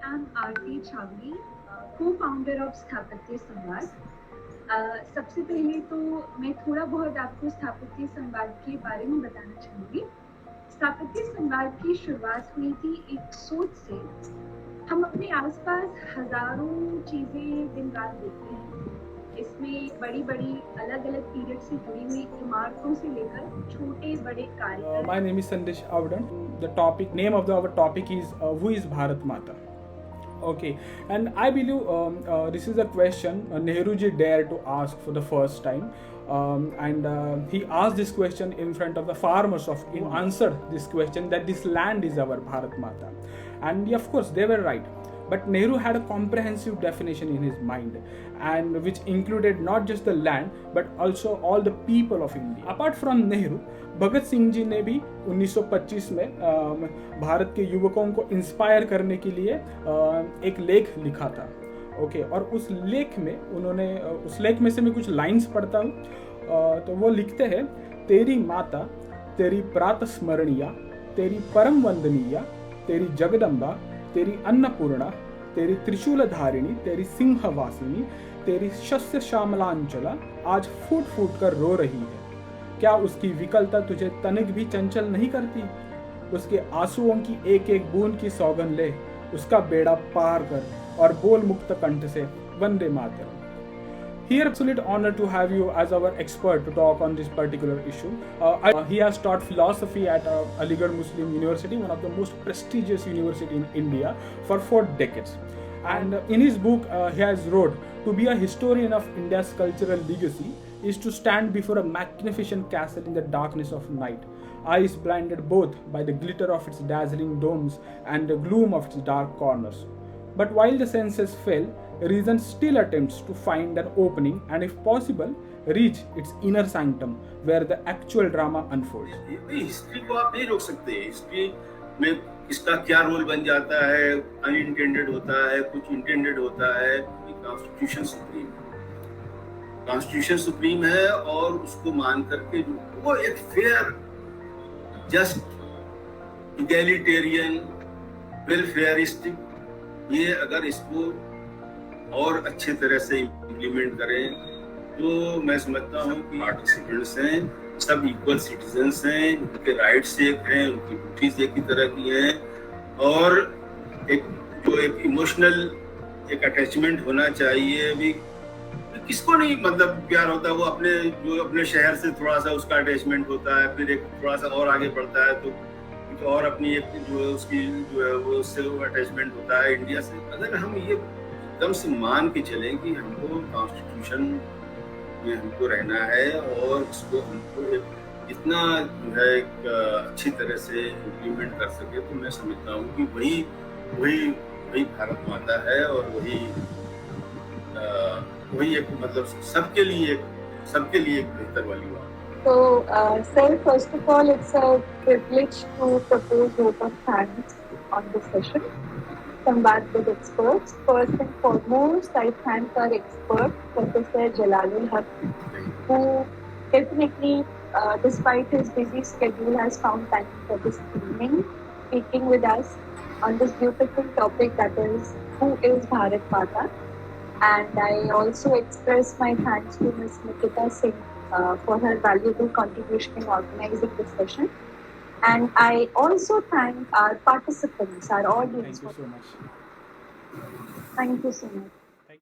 am Aarti Chawli, co-founder of स्थापत्य संवाद। सबसे पहले तो मैं थोड़ा बहुत आपको स्थापत्य संवाद के बारे में बताना चाहूँगी। स्थापत्य संवाद की शुरुआत हुई थी एक सोच से। हम अपने आसपास हजारों चीजें दिन रात देखते हैं। इसमें बड़ी बड़ी अलग अलग पीरियड से जुड़ी हुई इमारतों से लेकर छोटे बड़े कार्य। My name is Sandesh Avdan. The name of our topic is who is Bharat Mata. Okay, and I believe this is a question Nehru ji dared to ask for the first time, and he asked this question in front of the farmers of India. Who answered this question that this land is our Bharat Mata, and of course they were right. But Nehru had a comprehensive definition in his mind, and which included not just the land but also all the people of India. Apart from Nehru, Bhagat Singh ji ने भी 1925 में भारत के युवकों को inspire करने के लिए एक लेख लिखा था। ओके, और उस लेख में से मैं कुछ लाइंस पढ़ता हूँ। तो वो लिखते हैं, तेरी माता तेरी प्रात स्मरणीया, तेरी परम वंदनीया, तेरी जगदम्बा, तेरी अन्नपूर्णा, तेरी त्रिशूल धारिणी, तेरी सिंहवासिनी, तेरी शस्य श्यामलांचला आज फूट फूट कर रो रही है। क्या उसकी विकलता तुझे तनिक भी चंचल नहीं करती? उसके आंसुओं की एक एक बूंद की सौगंध ले, उसका बेड़ा पार कर और बोल मुक्त कंठ से Vande Mataram. Here, absolute honor to have you as our expert to talk on this particular issue. He has taught philosophy at Aligarh Muslim University, one of the most prestigious university in India, for 4 decades. And in his book, he has wrote, to be a historian of India's cultural legacy is to stand before a magnificent castle in the darkness of night, eyes blinded both by the glitter of its dazzling domes and the gloom of its dark corners. But while the senses fail, reason still attempts to find an opening and, if possible, reach its inner sanctum where the actual drama unfolds. History को आप नहीं रोक सकते। History में इसका क्या role बन जाता है, अनइंटेंडेड होता है, कुछ इंटेंडेड होता है। कॉन्स्टिट्यूशन सुप्रीम है और उसको मान करके जो वो एक फेयर, जस्ट, इगैलिटेरियन, वेलफेयरिस्टिक, ये अगर इसको और अच्छे तरह से इम्प्लीमेंट करें तो मैं समझता हूँ कि पार्टिसिपेंट्स हैं, सब इक्वल सिटीजन्स हैं, उनके राइट्स एक हैं, उनकी ड्यूटीज एक ही तरह की हैं, और एक इमोशनल एक अटैचमेंट होना चाहिए। भी किसको नहीं मतलब प्यार होता है, वो अपने शहर से थोड़ा सा उसका अटैचमेंट होता है, फिर एक थोड़ा सा और आगे बढ़ता है तो और अपनी एक उसकी वो उससे अटैचमेंट होता है इंडिया से। अगर हम ये एकदम से मान के चलें कि हमको कॉन्स्टिट्यूशन में हमको रहना है और इसको हमको इतना जो है एक अच्छी तरह से इम्प्लीमेंट कर सके, तो मैं समझता हूँ कि वही भारत माता है, और वही एक मतलब सबके लिए एक बेहतर वाली बात। So, sir, first of all, it's a privilege to propose vote of thanks on this session. Samvad with experts. First and foremost, I thank our expert, Professor Jalalul Haq, who definitely, despite his busy schedule, has found time for this evening, speaking with us on this beautiful topic, that is, who is Bharat Mata. And I also express my thanks to Ms. Nikita Singh for her valuable contribution in organizing this session. And I also thank our participants, our audience. Thank you so much. Thank you so much.